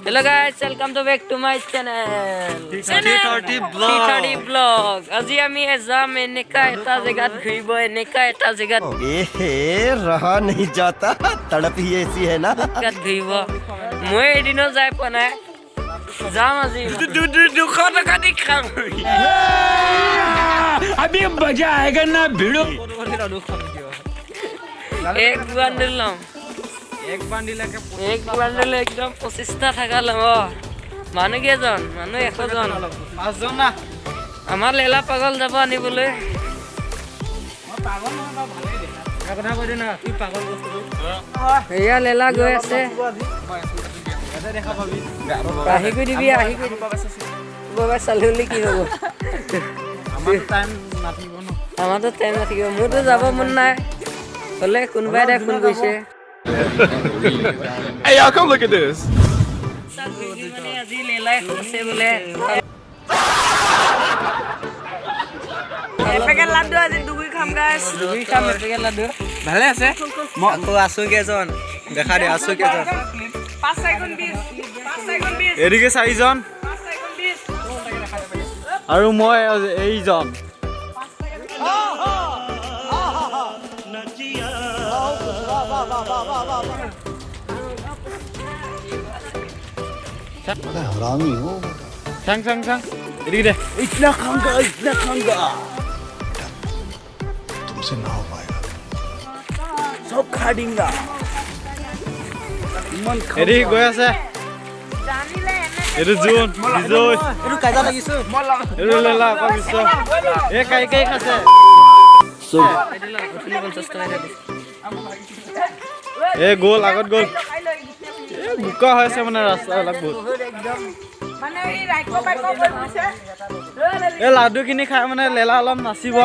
Hello guys, welcome to back to my channel. 30 vlog. Aji ami exam eneka eta jagat ghuibo eneka eta jagat रहा नहीं जाता तड़प ही ऐसी है ना ghuibo. Moi edino jai panai. Jam aji. Dukha taka dikham. अभी मजा आएगा ना भिड़ो एक bundle lam. एक बांडिल के एक bundle ekdom 25 ta thaka lam. Manu kejon? Manu 100 jon. 5 জন না আমার লেলা পাগল যাব আনিবলৈ কথা কৈ দে না কি পাগল বস্তু এয়া লেলা গৈ আছে এটা দেখা পাবি আহি গৈ দিবি আহি গৈ বাবা চালুলি কি হ'ব আমাৰ টাইম নাথিব ন আমাৰতো টাইম নাথাকিব মোৰতো যাব মন নাই হ'লে কোনোবাই এটা ফোন কৰিছে Hey, y'all, come look at this. মানে আজি লেলাই আছে বোলে এপেকেট লাড্ডু আজি দুগুই খাম গাইছ দুগুই খাম এপেকেট লাড্ডু ভালে আছে মই আকৌ আছো কেজন দেখা দে আছো কেজন 5 সেকেন্ড 20 এদিকে 4 জন 5 সেকেন্ড 20 আৰু মই এইজন बड़ा हरामी हो sang এদিকে দে ইতনা খাঙ্গা तुमसे ना हो पाएगा সব খা দিংগা ইমান এদিকে গৈ আছে এটো জোন বিজয় এটো কাজা লাগিছে এটো লেলা আকৌ বিশ্ব এ কাই খাছে এ গোল আগত গোল এ বুকা হৈছে মানে ৰাস্তাবিলাক বহুত মানে এই ৰাইকো বাইকো হৈ গৈছে এ লাডু কিনি খাই মানে লেলা অলপ নাচিব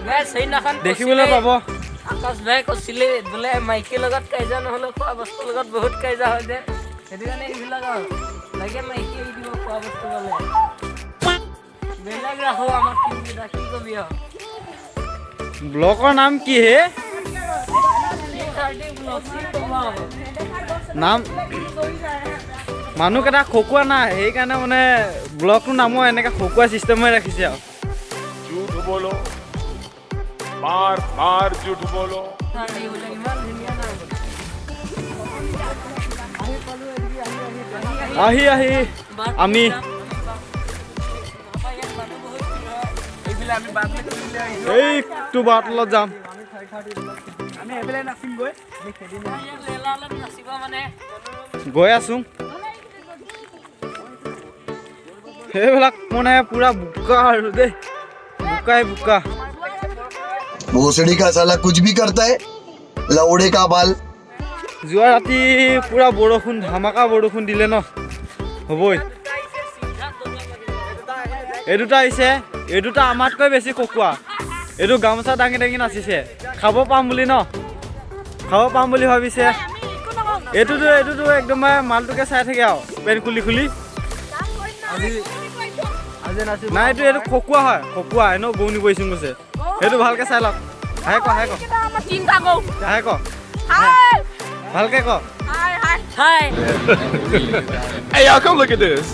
গাইছ সেই নাখান দেখিবলৈ পাব আকাশ ভাই কৈছিলে বোলে মাইকী লগত কাইজা নহ'লে খোৱা বস্তুৰ লগত বহুত কাইজা হয় যে সেইটো কাৰণে এইবিলাক লাগে মাইকী এৰি দিব খোৱা বস্তু পালে বেলেগ ৰাখো আমাৰ টিমকেইটা কি কবি ব্লকৰ নাম কি হে নাম মানুহকেইটা খকুৱা নাই সেইকাৰণে মানে ব্লকটোৰ নামো এনেকৈ খকুৱা চিষ্টেমে ৰাখিছে আৰু झूठ बोलो बार बार झूठ बोलो আহি আমি এইটো বাটলত যাম গৈ আছো সেইবিলাক মানে পুৰা বোকা আৰু দেই বোকা भोसड़ी का साला कुछ भी करता है लौड़े का बाल যোৱা ৰাতি পুৰা বৰষুণ ধামাকা বৰষুণ দিলে ন হ'বই এই দুটা আহিছে এই দুটা আমাতকৈ বেছি ককোৱা এইটো গামোচা দাঙি নাচিছে খাব পাম বুলি ভাবিছে এইটোতো একদম মালটোকে চাই থাকে আৰু পেন খুলি নাই এইটো খকুৱা হয় খকুৱা এনেও গৌনি বহিছোন গৈছে সেইটো ভালকে চাই লওক আহে ক ভালকে ক হাই Hey, y'all, come look at this.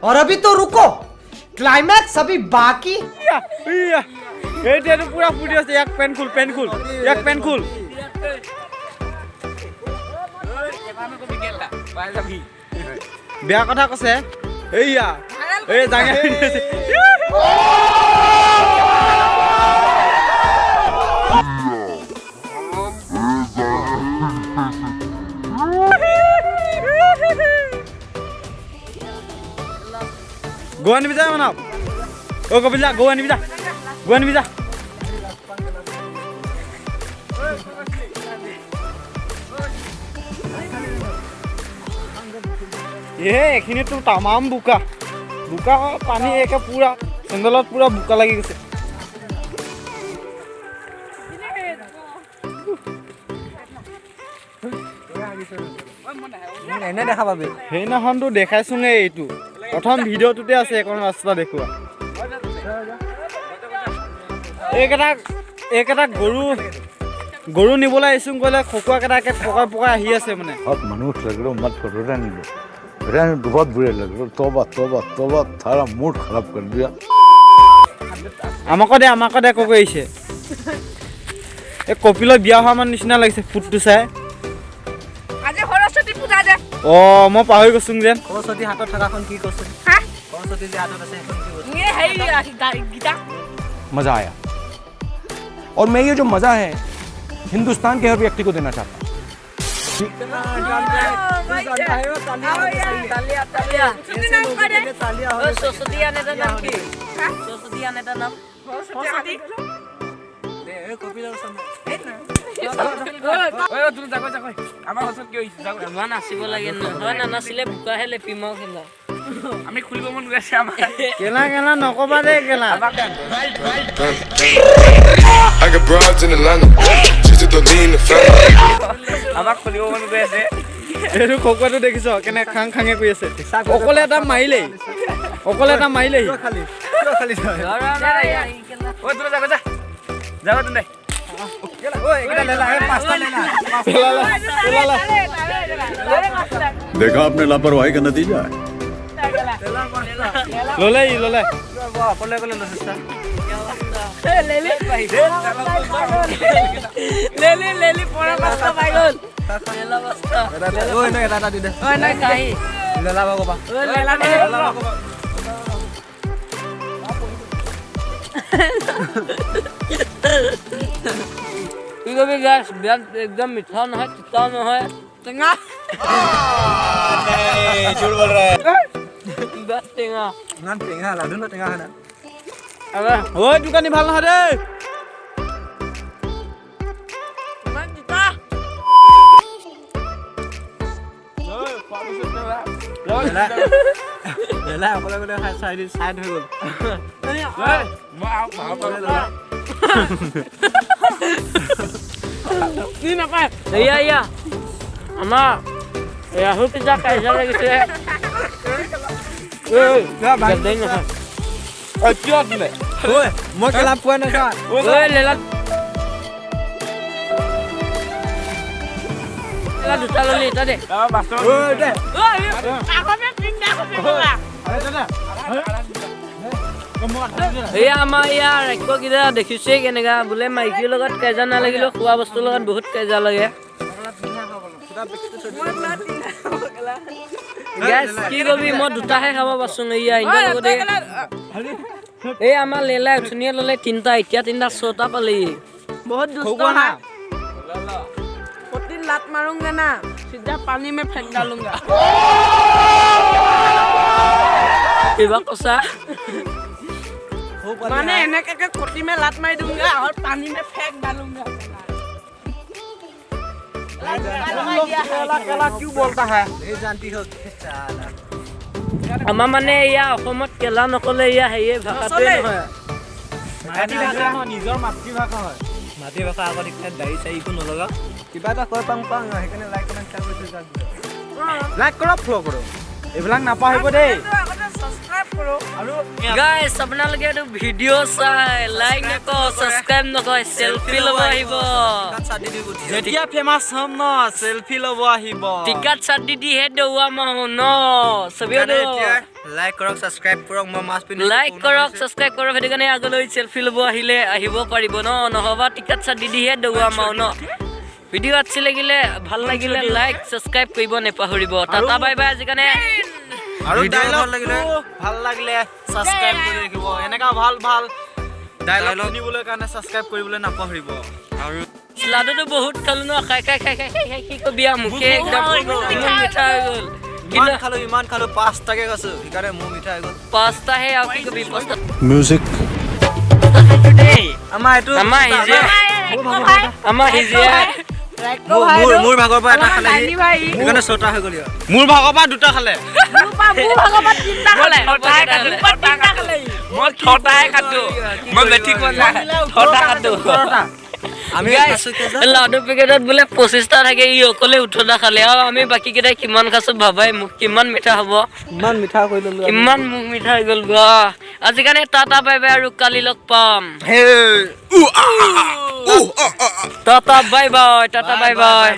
और अभी तो रुको क्लाइमैक्स अभी बाकी এইটো পুৰা ফুটি আছে ইয়াক পেন খুল বেয়া কথা কৈছে এইয়া এই জাঙে গো আনিবি যা মানে অ কবিলা গো আনিবি যা এইখিনিতো তামাম বোকা পানী একে পুৰা চেণ্ডেলত পুৰা বোকা লাগি গৈছে এনে দেখা পাবি সেইদিনাখনতো দেখাইছোঙে এইটো প্ৰথম ভিডিঅ'টোতে আছে এখন ৰাস্তা দেখুৱা এইকেইটা গৰু নিবলৈ আহিছোঁ ক'লে খকুৱাকেইটাকে পকাই আহি আছে মানে अब मनुष्य लग रहा मत करो रहने दो रहने दो, बहुत बुरे लग रहे हो तौबा तौबा तौबा थारा मूड खराब कर दिया আমাকো দে কৈ আহিছে এই কপিলৰ বিয়া হোৱা মান নিচিনা লাগিছে ফুটটো চাই আজি সৰস্বতী পূজা যে অঁ মই পাহৰি গৈছোঁ যেন সৰস্বতী হাতত থকাখন কি কৈছে হা সৰস্বতী যে হাতত আছে সেইখন কি কৈছে এই হেৰি গীতা मज़ा आया और मैं ये जो मज़ा है हिंदुस्तान के हर व्यक्ति को देना चाहता हूँ সৰস্বতী আনে তাৰ নাম কি সৰস্বতী আনে তাৰ নাম আমাৰ নাচিব লাগে নহয় নানাচিলে বোকাহে লেপিম আৰু খেলা আমি খুলিব মন গৈ আছে আমাৰ কেলা নক'বা দেই কেলা I got broads in Atlanta. Just to lean the family. আমাক খুলিব মন গৈ আছে এইটো খকুৱাটো দেখিছ কেনে খাঙে কৰি আছে অকলে এটা মাৰিলেই খালি ঐ তোৰ যা যা যাব তোনে देखा आपने लापरवाही का नतीजा है ল'লে অকলে অকলে লৈছে লেলি পৰা বস্তা পাই গ'ল লেলা বস্তা ঐ এনে এটা দি দে ঐ নাই কাহি লেলা বাগবা কি কবি গাছ বিয়াত একদম মিঠা নহয় তিতা নহয় টেঙা বিয়াত টেঙা ইমান টেঙা লাডু ন টেঙা হয় না ঐ দোকানী ভাল নহয় দেই ইমান তিতা লেলা অকলে অকলে চাইড হৈ গ'ল কি নাপায় এয়া আমাৰ ৰাহুল পিজ্জা কাইজা লাগিছে কিয় দিলে ঐ মই কেলা পোৱা নাই চা ঐ লেলা দুটা ললি এটা দে ঐ দে এয়া আমাৰ ইয়াৰ ৰাক্ষসকেইটা দেখিছেই কেনেকা বোলে মাইকীৰ লগত কাজিয়া নালাগিলেও খোৱা বস্তুৰ লগত বহুত কাজিয়া লাগে গেছ কি কবি মই দুটাহে খাব পাইছো এয়া ইণ্ডিয়াৰ লগতে এই আমাৰ লেলাই উঠনিয়ে ল'লে তিনিটা এতিয়া তিনিটা 6টা পালেহি बहुत दुष्ट है दिन लात मारूंगा ना सीधा पानी में फेंक डालूंगा কিবা কৈছা माने एने के कोटी में लात मार दूंगा और पानी में फेंक डालूंगा আমাৰ মানে এয়া অসমত কেলা নকলে এয়া হেৰিয়ে ভাষাটোৱে নহয় নিজৰ মাতৃভাষা হয় মাতৃভাষা আগত এইবিলাক দাড়ি চাৰি একো নলগা কিবা এটা কয় পাং সেইকাৰণে লাইক কমেণ্ট শ্বেয়াৰ কৰি লাইক কৰক ফ'ল' কৰক এইবিলাক নাপাহৰিব দেই सब्सक्राइब करो গাইছ আপোনালোকে এইটো ভিডিঅ' চাই লাইক নকৰে ছাবস্ক্ৰাইব নকৰে চেলফি ল'ব আহিব যেতিয়া ফেমাছ হ'ম ন চেলফি ল'ব আহিব টিকাত চাট দিহে দৌৰা মাৰো ন চবেই লাইক কৰক ছাবস্ক্ৰাইব কৰক মই মাছ পিন্ধি লাইক কৰক ছাবস্ক্ৰাইব কৰক সেইটো কাৰণে আগলৈ চেলফি ল'ব আহিব পাৰিব ন নহ'বা টিকাত চাট দিহে দৌৰা মাৰো ন ভিডিঅ' আচ্ছি লাগিলে ভাল লাগিলে লাইক ছাবস্ক্ৰাইব কৰিব নেপাহৰিব টাটা বাই বাই আজি কাৰণে আৰু ডাইলগ ভাল লাগিলে ছাবস্ক্ৰাইব কৰি ৰাখিব এনেকা ভাল ডাইলগ শুনিবলৈ কাৰণে ছাবস্ক্ৰাইব কৰিবলৈ নাপাহৰিব আৰু লাডুটো বহুত খালো ন খাই কি কবি আৰু মুখে একদম মিঠা হৈ গ'ল ইমান খালো 5টাকে কৈছো সেইকাৰণে মোৰ মিঠা হৈ গ'ল 5টাহে আৰু কি কবি 5টা म्यूजिक আমাৰ এইটো আমাৰ হিজিয়া মোৰ ভাগৰ পৰা এটা খালে সেইকাৰণে 6টা হৈ গ'ল মোৰ ভাগৰ পৰা 2টা খালে মই থটাই খাতো মই বেঠি কোৱা নাই থটা খাতো আমি Guys, লাডু পেকেটত বোলে 25টা থাকে ই অকলে 18টা খালে আৰু আমি বাকী কেইটাই কিমান খাইছো ভাবাই মোক কিমান মিঠা হ'ব ইমান মিঠা কৰি ললো কিমান মুখ মিঠা হৈ গ'ল বা আজিকালি টাটা বাই বাই আৰু কালি লগ পাম টাটা বাই বাই